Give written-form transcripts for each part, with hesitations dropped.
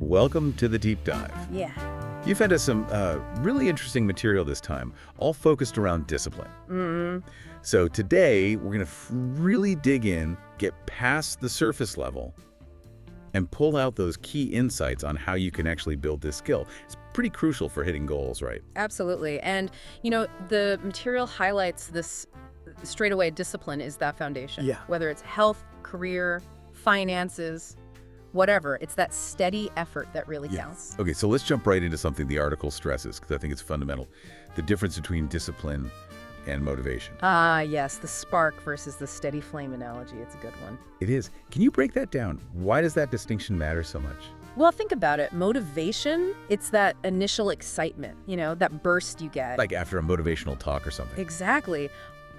welcome to the deep dive. Yeah. You found us some really interesting material this time, all focused around discipline. So today, we're going to really dig in, get past the surface level, and pull out those key insights on how you can actually build this skill. It's pretty crucial for hitting goals, right? Absolutely. And, the material highlights this straight away. Discipline is that foundation. Yeah. Whether it's health, career, finances, whatever, it's that steady effort that really counts. Okay, so let's jump right into something the article stresses, because I think it's fundamental. The difference between discipline and motivation. Ah, yes, the spark versus the steady flame analogy. It's a good one. It is. Can you break that down? Why does that distinction matter so much? Well, think about it. Motivation, it's that initial excitement, that burst you get. Like after a motivational talk or something. Exactly.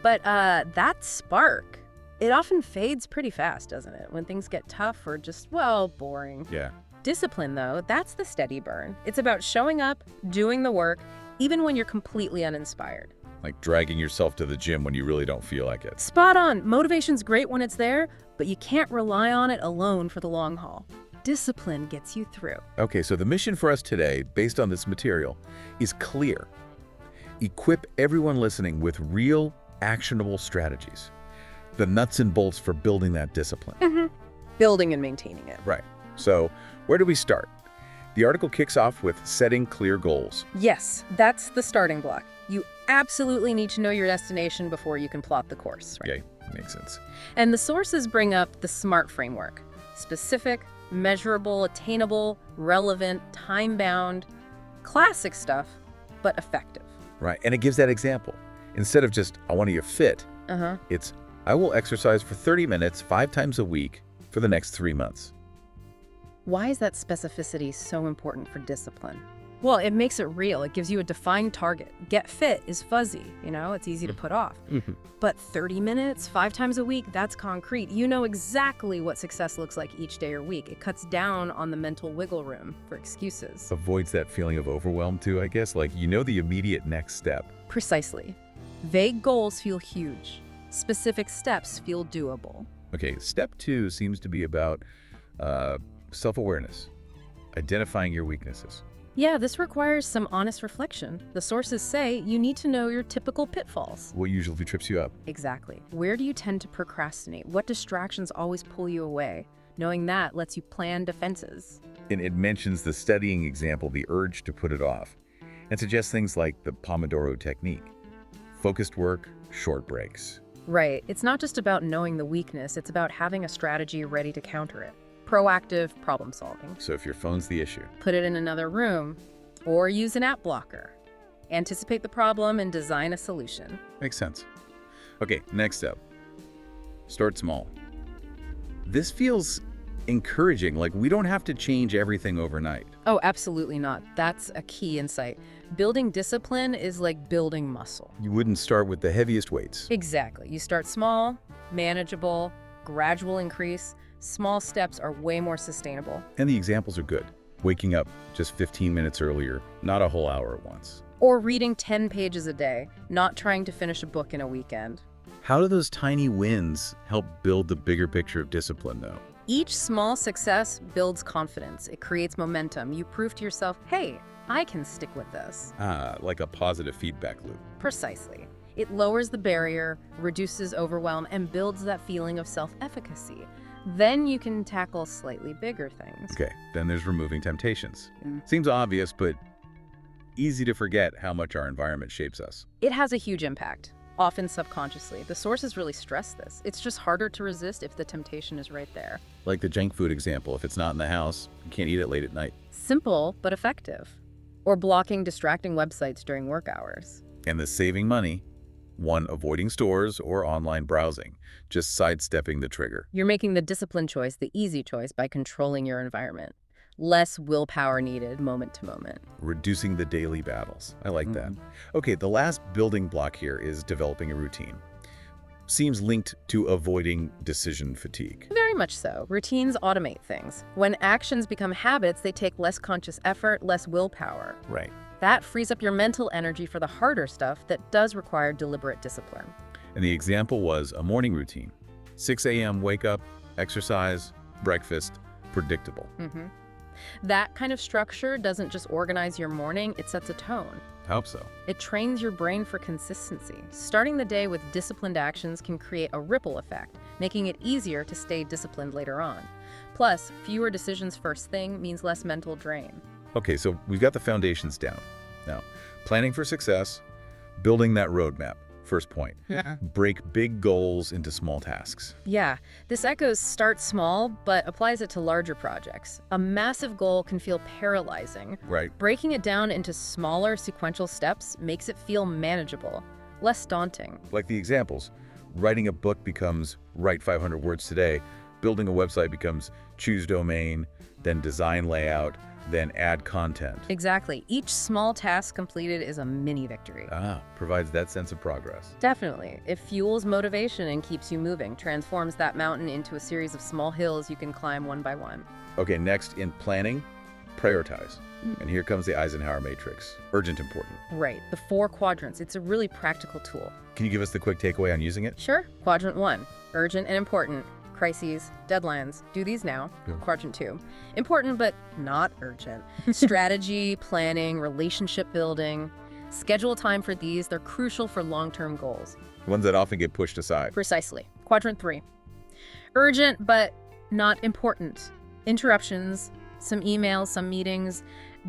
But that spark, it often fades pretty fast, doesn't it? When things get tough or just, boring. Yeah. Discipline, though, that's the steady burn. It's about showing up, doing the work, even when you're completely uninspired. Like dragging yourself to the gym when you really don't feel like it. Spot on. Motivation's great when it's there, but you can't rely on it alone for the long haul. Discipline gets you through. Okay, so the mission for us today, based on this material, is clear. Equip everyone listening with real, actionable strategies. The nuts and bolts for building that discipline. Building and maintaining it. Right. So where do we start? The article kicks off with setting clear goals. Yes, that's the starting block. You absolutely need to know your destination before you can plot the course. Right? Okay, makes sense. And the sources bring up the SMART framework. Specific, measurable, attainable, relevant, time-bound, classic stuff, but effective. Right, and it gives that example. Instead of just, I want to get fit, it's, I will exercise for 30 minutes 5 times a week for the next 3 months. Why is that specificity so important for discipline? Well, it makes it real. It gives you a defined target. Get fit is fuzzy, it's easy to put off. But 30 minutes, 5 times a week, that's concrete. You know exactly what success looks like each day or week. It cuts down on the mental wiggle room for excuses. Avoids that feeling of overwhelm too, I guess, like the immediate next step. Precisely. Vague goals feel huge. Specific steps feel doable. Okay, step 2 seems to be about self-awareness, identifying your weaknesses. Yeah, this requires some honest reflection. The sources say you need to know your typical pitfalls. What usually trips you up? Exactly. Where do you tend to procrastinate? What distractions always pull you away? Knowing that lets you plan defenses. And it mentions the studying example, the urge to put it off, and suggests things like the Pomodoro technique. Focused work, short breaks. Right. It's not just about knowing the weakness, it's about having a strategy ready to counter it. Proactive problem solving. So if your phone's the issue. Put it in another room, or use an app blocker. Anticipate the problem and design a solution. Makes sense. Okay, next up. Start small. This feels encouraging, like we don't have to change everything overnight. Oh, absolutely not. That's a key insight. Building discipline is like building muscle. You wouldn't start with the heaviest weights. Exactly. You start small, manageable, gradual increase. Small steps are way more sustainable. And the examples are good. Waking up just 15 minutes earlier, not a whole hour at once. Or reading 10 pages a day, not trying to finish a book in a weekend. How do those tiny wins help build the bigger picture of discipline, though? Each small success builds confidence. It creates momentum. You prove to yourself, hey, I can stick with this. Like a positive feedback loop. Precisely. It lowers the barrier, reduces overwhelm, and builds that feeling of self-efficacy. Then you can tackle slightly bigger things. Okay, then there's removing temptations. Seems obvious, but easy to forget how much our environment shapes us. It has a huge impact, often subconsciously. The sources really stress this. It's just harder to resist if the temptation is right there. Like the junk food example, if it's not in the house, you can't eat it late at night. Simple, but effective. Or blocking distracting websites during work hours. And the saving money, one, avoiding stores or online browsing, just sidestepping the trigger. You're making the discipline choice the easy choice by controlling your environment. Less willpower needed moment to moment. Reducing the daily battles. I like that. Okay, the last building block here is developing a routine. Seems linked to avoiding decision fatigue. Very much so. Routines automate things. When actions become habits, they take less conscious effort, less willpower. Right. That frees up your mental energy for the harder stuff that does require deliberate discipline. And the example was a morning routine. 6 a.m. wake up, exercise, breakfast, predictable. That kind of structure doesn't just organize your morning, it sets a tone. Hope so. It trains your brain for consistency. Starting the day with disciplined actions can create a ripple effect, making it easier to stay disciplined later on. Plus, fewer decisions first thing means less mental drain. Okay, so we've got the foundations down. Now, planning for success, building that roadmap. First point. Yeah. Break big goals into small tasks. Yeah, this echoes start small, but applies it to larger projects. A massive goal can feel paralyzing. Right. Breaking it down into smaller sequential steps makes it feel manageable, less daunting. Like the examples. Writing a book becomes write 500 words today. Building a website becomes choose domain, then design layout, then add content. Exactly. Each small task completed is a mini victory. Provides that sense of progress. Definitely. It fuels motivation and keeps you moving, transforms that mountain into a series of small hills you can climb one by one. Okay, next in planning, prioritize. And here comes the Eisenhower matrix. Urgent, important. Right. The 4 quadrants. It's a really practical tool. Can you give us the quick takeaway on using it? Sure. Quadrant 1, urgent and important. Crises, deadlines, do these now. Yeah. Quadrant 2, important but not urgent. Strategy, planning, relationship building. Schedule time for these. They're crucial for long-term goals. Ones that often get pushed aside. Precisely. Quadrant 3, urgent but not important. Interruptions, some emails, some meetings.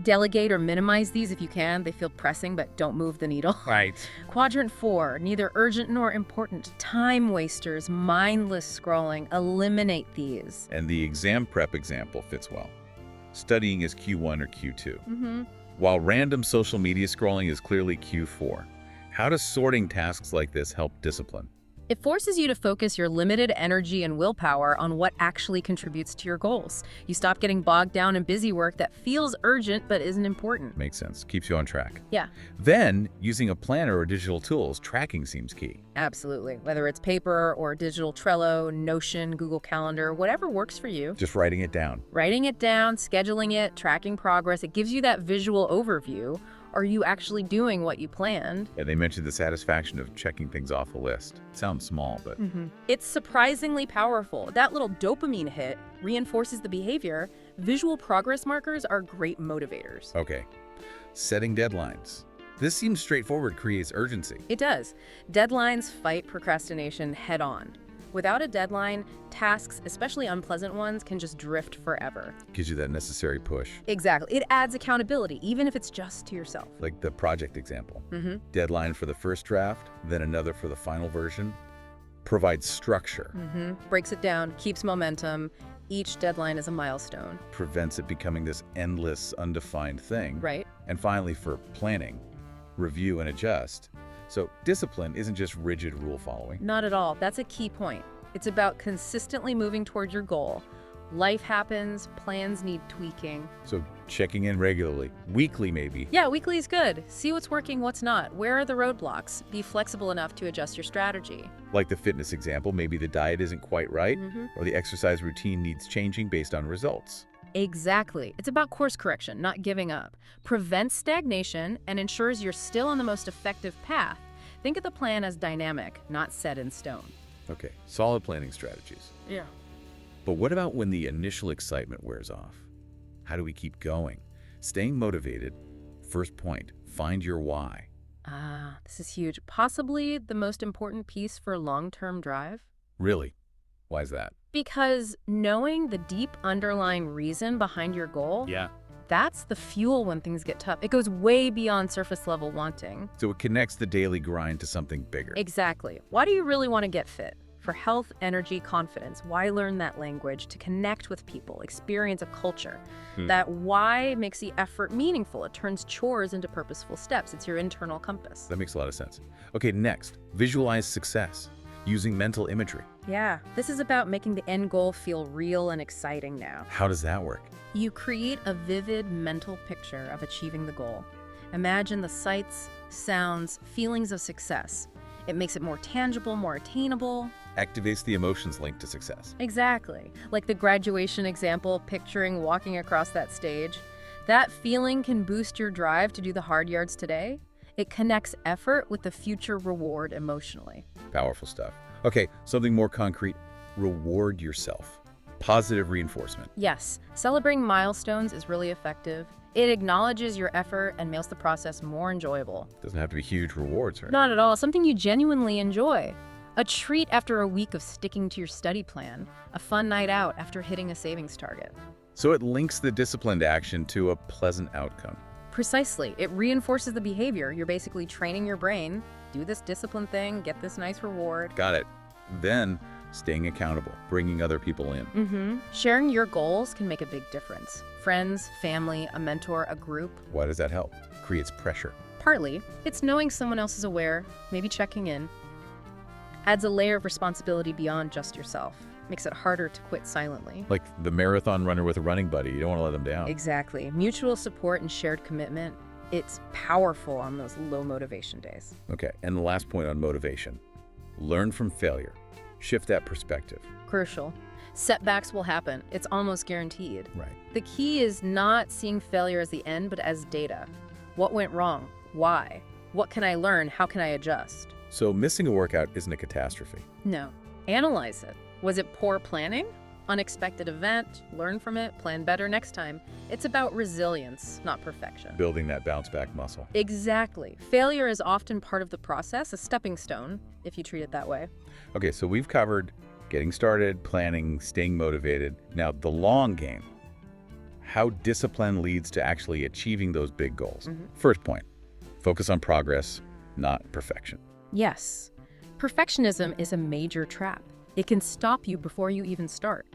Delegate or minimize these if you can. They feel pressing but don't move the needle. Right. Quadrant 4, neither urgent nor important. Time wasters, mindless scrolling. Eliminate these. And the exam prep example fits well. Studying is Q1 or Q2. While random social media scrolling is clearly Q4. How does sorting tasks like this help discipline? It forces you to focus your limited energy and willpower on what actually contributes to your goals. You stop getting bogged down in busy work that feels urgent but isn't important. Makes sense. Keeps you on track. Yeah, Then, using a planner or digital tools, tracking seems key. absolutely. Whether it's paper or digital Trello, Notion, Google Calendar, whatever works for you. Just writing it down. Writing it down, scheduling it, tracking progress, it gives you that visual overview. Are you actually doing what you planned? Yeah, they mentioned the satisfaction of checking things off the list. Sounds small, but It's surprisingly powerful. That little dopamine hit reinforces the behavior. Visual progress markers are great motivators. okay. Setting deadlines. This seems straightforward, creates urgency. It does. Deadlines fight procrastination head on. Without a deadline, tasks, especially unpleasant ones, can just drift forever. Gives you that necessary push. Exactly. It adds accountability, even if it's just to yourself. Like the project example. Deadline for the first draft, then another for the final version. Provides structure. Breaks it down, keeps momentum. Each deadline is a milestone. Prevents it becoming this endless, undefined thing. Right. And finally, for planning, review and adjust. So discipline isn't just rigid rule following. Not at all. That's a key point. It's about consistently moving toward your goal. Life happens, plans need tweaking. So checking in regularly, weekly maybe. Yeah, weekly is good. See what's working, what's not. Where are the roadblocks? Be flexible enough to adjust your strategy. Like the fitness example, maybe the diet isn't quite right, or the exercise routine needs changing based on results. Exactly. It's about course correction, not giving up. Prevents stagnation and ensures you're still on the most effective path. Think of the plan as dynamic, not set in stone. Okay, solid planning strategies. Yeah. But what about when the initial excitement wears off? How do we keep going? Staying motivated, first point, find your why. This is huge. Possibly the most important piece for long-term drive. Really? Why is that? Because knowing the deep underlying reason behind your goal, that's the fuel when things get tough. It goes way beyond surface level wanting. So it connects the daily grind to something bigger. Exactly. Why do you really want to get fit? For health, energy, confidence. Why learn that language? To connect with people, experience a culture. That why makes the effort meaningful. It turns chores into purposeful steps. It's your internal compass. That makes a lot of sense. Okay, next, visualize success using mental imagery. Yeah, this is about making the end goal feel real and exciting now. How does that work? You create a vivid mental picture of achieving the goal. Imagine the sights, sounds, feelings of success. It makes it more tangible, more attainable. Activates the emotions linked to success. Exactly. Like the graduation example, picturing walking across that stage. That feeling can boost your drive to do the hard yards today. It connects effort with the future reward emotionally. Powerful stuff. Okay, something more concrete. Reward yourself. positive reinforcement. Yes, celebrating milestones is really effective. It acknowledges your effort and makes the process more enjoyable. Doesn't have to be huge rewards, right? Not at all. Something you genuinely enjoy. A treat after a week of sticking to your study plan. A fun night out after hitting a savings target. So it links the disciplined action to a pleasant outcome. Precisely. It reinforces the behavior. You're basically training your brain. Do this discipline thing, get this nice reward. Got it. Then staying accountable, bringing other people in. Sharing your goals can make a big difference. Friends, family, a mentor, a group. Why does that help? Creates pressure. Partly, it's knowing someone else is aware, maybe checking in. Adds a layer of responsibility beyond just yourself. Makes it harder to quit silently. Like the marathon runner with a running buddy. You don't want to let them down. Exactly. Mutual support and shared commitment. It's powerful on those low motivation days. Okay, and the last point on motivation. Learn from failure. Shift that perspective. Crucial. Setbacks will happen. It's almost guaranteed. Right. The key is not seeing failure as the end, but as data. What went wrong? Why? What can I learn? How can I adjust? So missing a workout isn't a catastrophe. No. Analyze it. Was it poor planning? Unexpected event? Learn from it, plan better next time. It's about resilience, not perfection. Building that bounce back muscle. Exactly. Failure is often part of the process, a stepping stone, if you treat it that way. Okay, so we've covered getting started, planning, staying motivated. Now, the long game. How discipline leads to actually achieving those big goals. First point, focus on progress, not perfection. Yes. Perfectionism is a major trap. It can stop you before you even start,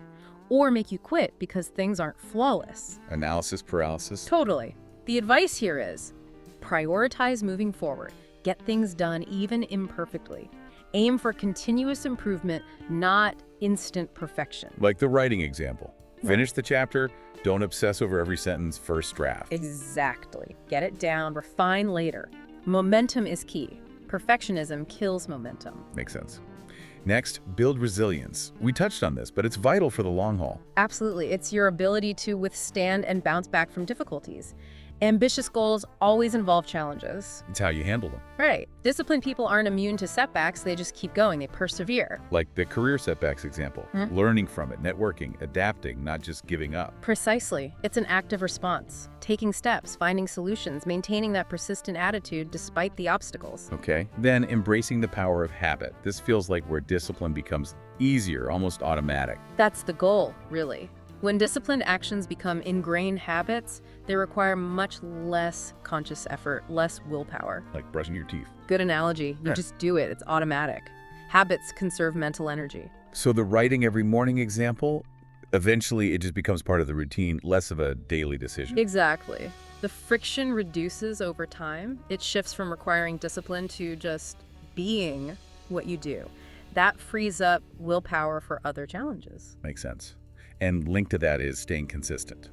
or make you quit because things aren't flawless. Analysis paralysis. Totally. The advice here is prioritize moving forward. Get things done even imperfectly. Aim for continuous improvement, not instant perfection. Like the writing example. Finish the chapter, don't obsess over every sentence, first draft. Exactly. Get it down, refine later. Momentum is key. Perfectionism kills momentum. Makes sense. Next, build resilience. We touched on this, but it's vital for the long haul. Absolutely. It's your ability to withstand and bounce back from difficulties. Ambitious goals always involve challenges. It's how you handle them. Right. Disciplined people aren't immune to setbacks. They just keep going. They persevere. Like the career setbacks example. Learning from it, networking, adapting, not just giving up. Precisely. It's an active response. Taking steps, finding solutions, maintaining that persistent attitude despite the obstacles. Okay. Then embracing the power of habit. This feels like where discipline becomes easier, almost automatic. That's the goal, really. When disciplined actions become ingrained habits, they require much less conscious effort, less willpower. Like brushing your teeth. Good analogy. You just do it. It's automatic. Habits conserve mental energy. So the writing every morning example, eventually it just becomes part of the routine, less of a daily decision. Exactly. The friction reduces over time. It shifts from requiring discipline to just being what you do. That frees up willpower for other challenges. Makes sense. And linked to that is staying consistent.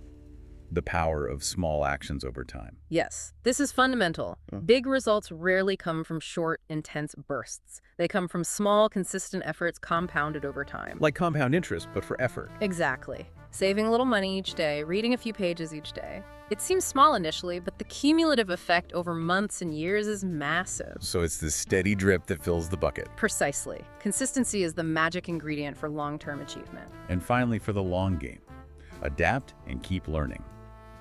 The power of small actions over time. Yes, this is fundamental. Big results rarely come from short, intense bursts. They come from small, consistent efforts compounded over time. Like compound interest, but for effort. Exactly. Saving a little money each day, reading a few pages each day. It seems small initially, but the cumulative effect over months and years is massive. So it's the steady drip that fills the bucket. Precisely. Consistency is the magic ingredient for long-term achievement. And finally, for the long game, adapt and keep learning.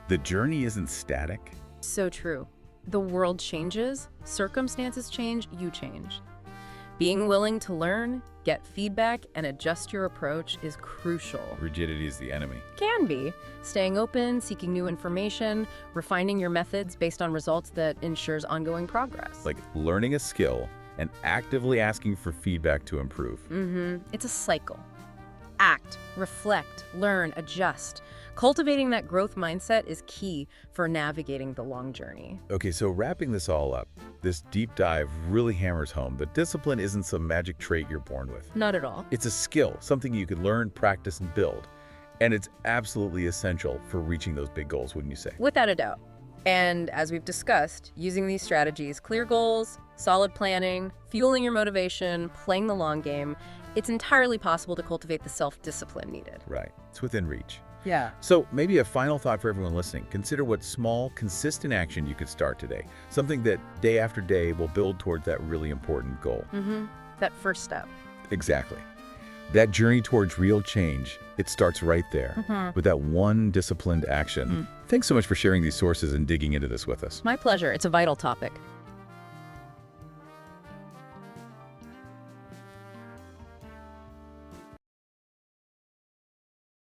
The journey isn't static. So true. The world changes, circumstances change, you change. Being willing to learn, get feedback, and adjust your approach is crucial. Rigidity is the enemy. Can be. Staying open, seeking new information, refining your methods based on results that ensures ongoing progress. Like learning a skill and actively asking for feedback to improve. It's a cycle. Act, reflect, learn, adjust. Cultivating that growth mindset is key for navigating the long journey. Okay, so wrapping this all up, this deep dive really hammers home that discipline isn't some magic trait you're born with. Not at all. It's a skill, something you could learn, practice, and build. And it's absolutely essential for reaching those big goals, wouldn't you say? Without a doubt. And as we've discussed, using these strategies, clear goals, solid planning, fueling your motivation, playing the long game, it's entirely possible to cultivate the self-discipline needed. Right. It's within reach. Yeah. So maybe a final thought for everyone listening. Consider what small, consistent action you could start today. Something that day after day will build towards that really important goal. That first step. Exactly. That journey towards real change, it starts right there, with that one disciplined action. Thanks so much for sharing these sources and digging into this with us. My pleasure. It's a vital topic.